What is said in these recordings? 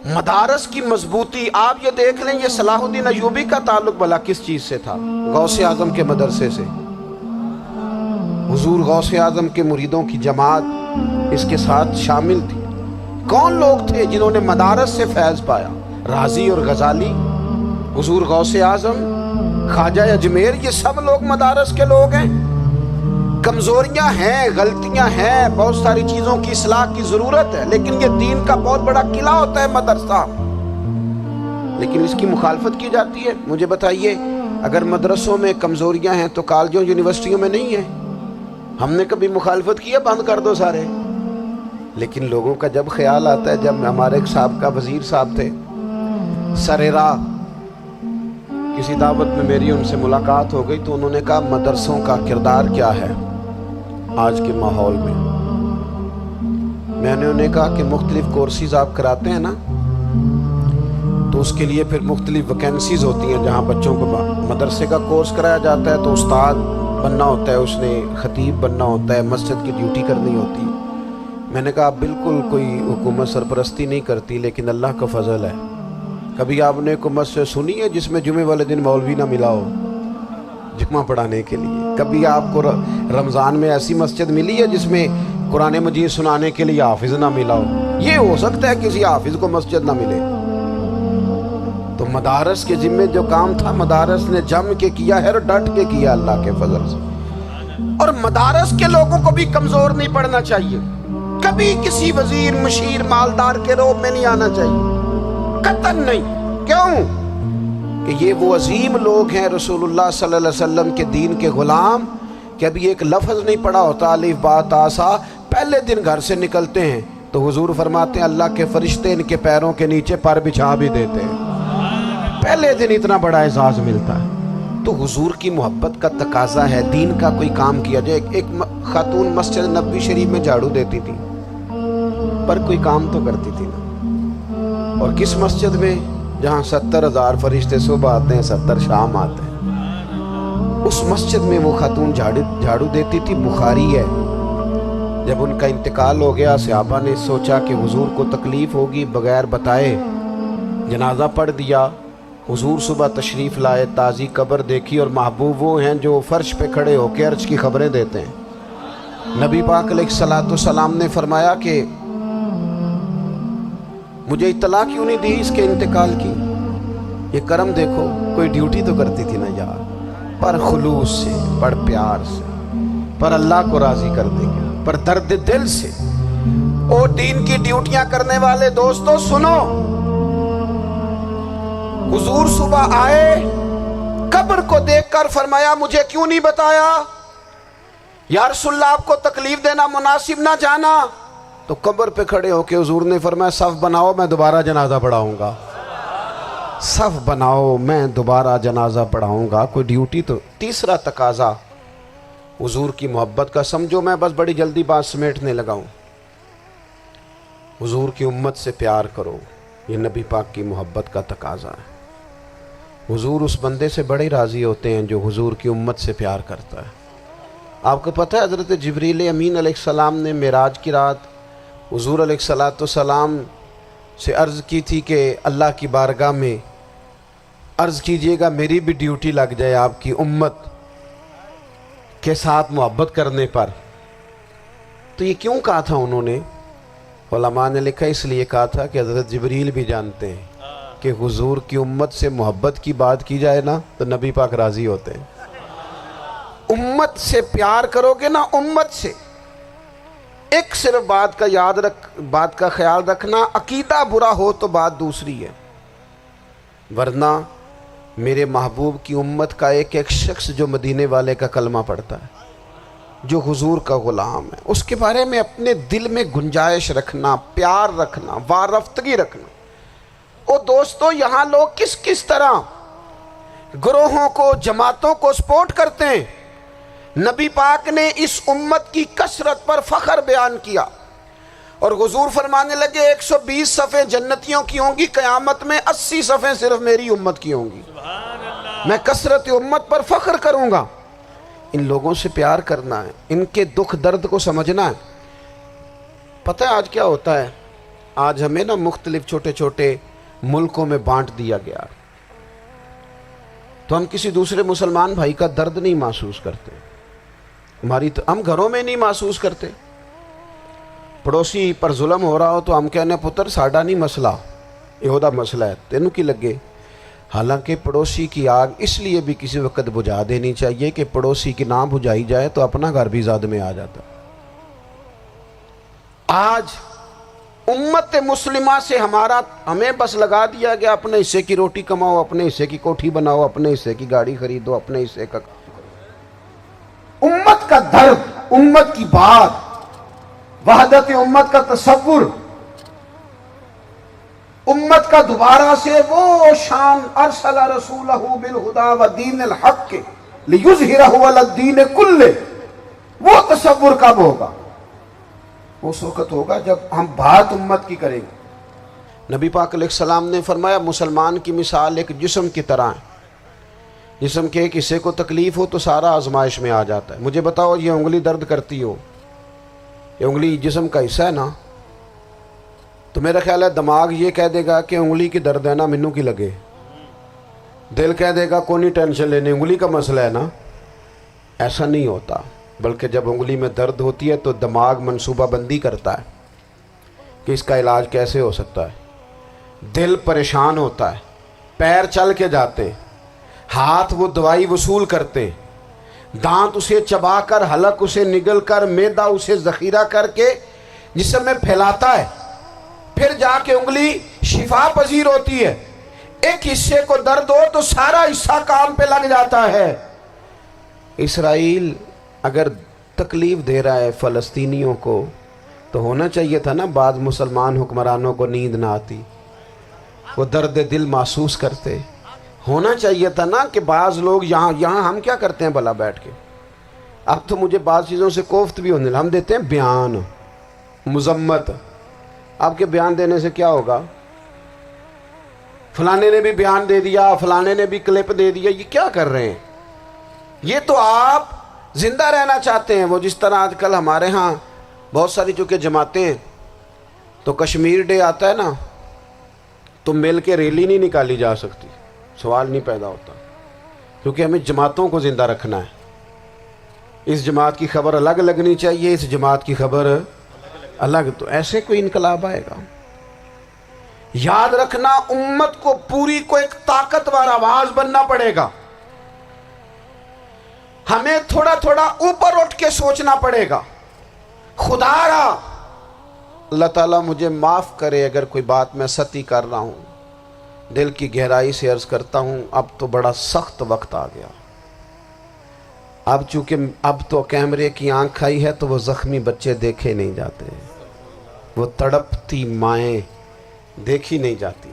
مدارس کی مضبوطی آپ یہ دیکھ لیں، یہ صلاح الدین ایوبی کا تعلق بھلا کس چیز سے تھا؟ غوث اعظم کے مدرسے سے۔ حضور غوث اعظم کے مریدوں کی جماعت اس کے ساتھ شامل تھی۔ کون لوگ تھے جنہوں نے مدارس سے فیض پایا؟ رازی اور غزالی، حضور غوث اعظم، خواجہ اجمیر، یہ سب لوگ مدارس کے لوگ ہیں۔ کمزوریاں ہیں، غلطیاں ہیں، بہت ساری چیزوں کی اصلاح کی ضرورت ہے، لیکن یہ دین کا بہت بڑا قلعہ ہوتا ہے مدرسہ، لیکن اس کی مخالفت کی جاتی ہے۔ مجھے بتائیے، اگر مدرسوں میں کمزوریاں ہیں تو کالجوں یونیورسٹیوں میں نہیں ہیں؟ ہم نے کبھی مخالفت کی ہے بند کر دو سارے؟ لیکن لوگوں کا جب خیال آتا ہے، جب ہمارے ایک سابقہ وزیر صاحب تھے سر راہ، کسی دعوت میں میری ان سے ملاقات ہو گئی تو انہوں نے کہا مدرسوں کا کردار کیا ہے آج کے ماحول میں؟ میں نے انہیں کہا کہ مختلف کورسز آپ کراتے ہیں نا، تو اس کے لیے پھر مختلف ویکینسیز ہوتی ہیں جہاں بچوں کو مدرسے کا کورس کرایا جاتا ہے، تو استاد بننا ہوتا ہے، اس نے خطیب بننا ہوتا ہے، مسجد کی ڈیوٹی کرنی ہوتی ہے۔ میں نے کہا بالکل کوئی حکومت سرپرستی نہیں کرتی، لیکن اللہ کا فضل ہے۔ کبھی آپ نے کوئی مسجد سنی ہے جس میں جمعے والے دن مولوی نہ ملا ہو جمعہ پڑھانے کے لیے؟ کبھی آپ کو رمضان میں ایسی مسجد ملی ہے جس میں قرآن مجید سنانے کے لیے حافظ نہ ملا ہو؟ یہ ہو سکتا ہے کسی حافظ کو مسجد نہ ملے۔ تو مدارس کے ذمے جو کام تھا مدارس نے جم کے کیا ہے اور ڈٹ کے کیا اللہ کے فضل سے۔ اور مدارس کے لوگوں کو بھی کمزور نہیں پڑنا چاہیے، کبھی کسی وزیر مشیر مالدار کے روب میں نہیں آنا چاہیے، قطعاً نہیں۔ کیوں؟ کہ یہ وہ عظیم لوگ ہیں رسول اللہ صلی اللہ علیہ وسلم کے دین کے غلام، کہ ابھی ایک لفظ نہیں پڑا ہوتا الف با تا سا، پہلے دن گھر سے نکلتے ہیں تو حضور فرماتے ہیں اللہ کے فرشتے ان کے پیروں کے نیچے پر بچھا بھی دیتے ہیں۔ پہلے دن اتنا بڑا اعزاز ملتا ہے۔ تو حضور کی محبت کا تقاضا ہے دین کا کوئی کام کیا جائے۔ ایک خاتون مسجد نبوی شریف میں جھاڑو دیتی تھی، پر کوئی کام تو کرتی تھی نا۔ اور کس مسجد میں؟ جہاں 70,000 فرشتے صبح آتے ہیں، 70 شام آتے ہیں، اس مسجد میں وہ خاتون جھاڑو دیتی تھی۔ بخاری ہے، جب ان کا انتقال ہو گیا صحابہ نے سوچا کہ حضور کو تکلیف ہوگی، بغیر بتائے جنازہ پڑھ دیا۔ حضور صبح تشریف لائے، تازی قبر دیکھی، اور محبوب وہ ہیں جو فرش پہ کھڑے ہو کے عرش کی خبریں دیتے ہیں۔ نبی پاک علیہ الصلوۃ والسلام نے فرمایا کہ مجھے اطلاع کیوں نہیں دی اس کے انتقال کی؟ یہ کرم دیکھو، کوئی ڈیوٹی تو کرتی تھی نا یار، پر خلوص سے، پر پیار سے، پر اللہ کو راضی کرنے کے، پر درد دل سے۔ اور دین کی ڈیوٹیاں کرنے والے دوستو سنو، حضور صبح آئے، قبر کو دیکھ کر فرمایا مجھے کیوں نہیں بتایا؟ یا رسول اللہ آپ کو تکلیف دینا مناسب نہ جانا؟ تو قبر پہ کھڑے ہو کے حضور نے فرمایا صف بناؤ، میں دوبارہ جنازہ پڑھاؤں گا۔ صف بناؤ، میں دوبارہ جنازہ پڑھاؤں گا۔ کوئی ڈیوٹی تو۔ تیسرا تقاضا حضور کی محبت کا، سمجھو میں بس بڑی جلدی بات سمیٹنے لگا ہوں۔ حضور کی امت سے پیار کرو، یہ نبی پاک کی محبت کا تقاضا ہے۔ حضور اس بندے سے بڑے راضی ہوتے ہیں جو حضور کی امت سے پیار کرتا ہے۔ آپ کو پتہ ہے حضرت جبریل امین علیہ السلام نے معراج کی رات حضور علیہ الصلوۃ والسلام سے عرض کی تھی کہ اللہ کی بارگاہ میں عرض کیجئے گا میری بھی ڈیوٹی لگ جائے آپ کی امت کے ساتھ محبت کرنے پر۔ تو یہ کیوں کہا تھا انہوں نے؟ علماء نے لکھا اس لیے کہا تھا کہ حضرت جبریل بھی جانتے ہیں کہ حضور کی امت سے محبت کی بات کی جائے نا تو نبی پاک راضی ہوتے ہیں۔ امت سے پیار کرو گے نا، امت سے، ایک صرف بات کا خیال رکھنا، عقیدہ برا ہو تو بات دوسری ہے، ورنہ میرے محبوب کی امت کا ایک ایک شخص جو مدینے والے کا کلمہ پڑھتا ہے، جو حضور کا غلام ہے، اس کے بارے میں اپنے دل میں گنجائش رکھنا، پیار رکھنا، وارفتگی رکھنا۔ اور دوستو یہاں لوگ کس کس طرح گروہوں کو، جماعتوں کو سپورٹ کرتے ہیں۔ نبی پاک نے اس امت کی کثرت پر فخر بیان کیا، اور حضور فرمانے لگے 120 صفیں جنتیوں کی ہوں گی، قیامت میں 80 صفیں صرف میری امت کی ہوں گی۔ میں کثرت امت پر فخر کروں گا۔ ان لوگوں سے پیار کرنا ہے، ان کے دکھ درد کو سمجھنا ہے۔ پتہ ہے آج کیا ہوتا ہے؟ آج ہمیں نا مختلف چھوٹے چھوٹے ملکوں میں بانٹ دیا گیا، تو ہم کسی دوسرے مسلمان بھائی کا درد نہیں محسوس کرتے، ہم گھروں میں نہیں محسوس کرتے۔ پڑوسی پر ظلم ہو رہا ہو تو ہم کہنے پتر ساڈا نہیں مسئلہ، یہ مسئلہ ہے، تینوں کی لگے۔ حالانکہ پڑوسی کی آگ اس لیے بھی کسی وقت بجھا دینی چاہیے کہ پڑوسی کی نہ بجھائی جائے تو اپنا گھر بھی زاد میں آ جاتا۔ آج امت مسلمہ سے ہمیں بس لگا دیا گیا اپنے حصے کی روٹی کماؤ، اپنے حصے کی کوٹھی بناؤ، اپنے حصے کی گاڑی خریدو، اپنے حصے کا۔ امت کا درد، امت کی بات، وحدت امت کا تصور، امت کا دوبارہ سے وہ شان، ارسل رسولہ بالہدی ودین الحق لیظہرہ علی الدین کلہ، وہ تصور کب ہوگا؟ اس وقت ہوگا جب ہم بات امت کی کریں گے۔ نبی پاک علیہ السلام نے فرمایا مسلمان کی مثال ایک جسم کی طرح ہے، جسم کے ایک حصے کو تکلیف ہو تو سارا آزمائش میں آ جاتا ہے۔ مجھے بتاؤ یہ انگلی درد کرتی ہو، یہ انگلی جسم کا حصہ ہے نا، تو میرا خیال ہے دماغ یہ کہہ دے گا کہ انگلی کی درد ہے نا منو کی لگے، دل کہہ دے گا کوئی نہیں ٹینشن لینے، انگلی کا مسئلہ ہے نا۔ ایسا نہیں ہوتا، بلکہ جب انگلی میں درد ہوتی ہے تو دماغ منصوبہ بندی کرتا ہے کہ اس کا علاج کیسے ہو سکتا ہے، دل پریشان ہوتا ہے، پیر چل کے جاتے، ہاتھ وہ دوائی وصول کرتے، دانت اسے چبا کر، حلق اسے نگل کر، معدہ اسے ذخیرہ کر کے جسم میں پھیلاتا ہے، پھر جا کے انگلی شفا پذیر ہوتی ہے۔ ایک حصے کو درد ہو تو سارا حصہ کام پہ لگ جاتا ہے۔ اسرائیل اگر تکلیف دے رہا ہے فلسطینیوں کو تو ہونا چاہیے تھا نا بعض مسلمان حکمرانوں کو نیند نہ آتی، وہ درد دل محسوس کرتے، ہونا چاہیے تھا نا کہ بعض لوگ یہاں ہم کیا کرتے ہیں بھلا بیٹھ کے، اب تو مجھے بعض چیزوں سے کوفت بھی ہونے لگا، ہم دیتے ہیں بیان، مذمت، آپ کے بیان دینے سے کیا ہوگا؟ فلانے نے بھی بیان دے دیا، فلانے نے بھی کلپ دے دیا، یہ کیا کر رہے ہیں؟ یہ تو آپ زندہ رہنا چاہتے ہیں۔ وہ جس طرح آج کل ہمارے ہاں بہت ساری چونکہ جماعتیں ہیں تو کشمیر ڈے آتا ہے نا تو مل کے ریلی نہیں نکالی جا سکتی، سوال نہیں پیدا ہوتا، کیونکہ ہمیں جماعتوں کو زندہ رکھنا ہے۔ اس جماعت کی خبر الگ لگنی چاہیے، اس جماعت کی خبر الگ، تو ایسے کوئی انقلاب آئے گا؟ یاد رکھنا امت کو پوری کو ایک طاقتور آواز بننا پڑے گا، ہمیں تھوڑا تھوڑا اوپر اٹھ کے سوچنا پڑے گا۔ خدا را اللہ تعالیٰ مجھے معاف کرے اگر کوئی بات میں سطحی کر رہا ہوں، دل کی گہرائی سے عرض کرتا ہوں اب تو بڑا سخت وقت آ گیا۔ اب چونکہ اب تو کیمرے کی آنکھ آئی ہے تو وہ زخمی بچے دیکھے نہیں جاتے، وہ تڑپتی مائیں دیکھی نہیں جاتی،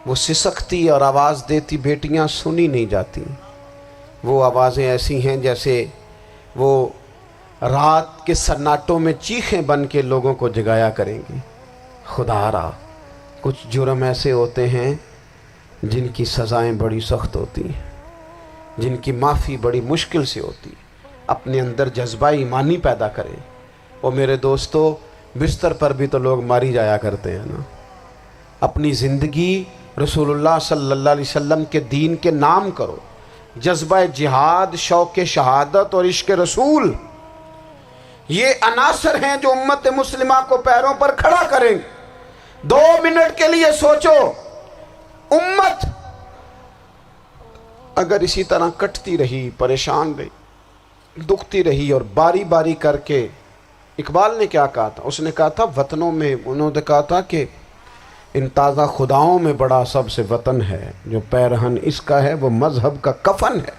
وہ سسکتی اور آواز دیتی بیٹیاں سنی نہیں جاتی۔ وہ آوازیں ایسی ہیں جیسے وہ رات کے سناٹوں میں چیخیں بن کے لوگوں کو جگایا کریں گی۔ خدا را کچھ جرم ایسے ہوتے ہیں جن کی سزائیں بڑی سخت ہوتی ہیں، جن کی معافی بڑی مشکل سے ہوتی ہے۔ اپنے اندر جذبہ ایمانی پیدا کریں۔ اور میرے دوستو بستر پر بھی تو لوگ ماری جایا کرتے ہیں نا۔ اپنی زندگی رسول اللہ صلی اللہ علیہ وسلم کے دین کے نام کرو، جذبہ جہاد، شوق شہادت اور عشق رسول، یہ عناصر ہیں جو امت مسلمہ کو پیروں پر کھڑا کریں گے۔ 2 منٹ کے لیے سوچو، امت اگر اسی طرح کٹتی رہی، پریشان رہی، دکھتی رہی اور باری باری کر کے، اقبال نے کیا کہا تھا؟ اس نے کہا تھا وطنوں میں، انہوں نے کہا تھا کہ ان تازہ خداؤں میں بڑا سب سے وطن ہے، جو پیرہن اس کا ہے وہ مذہب کا کفن ہے۔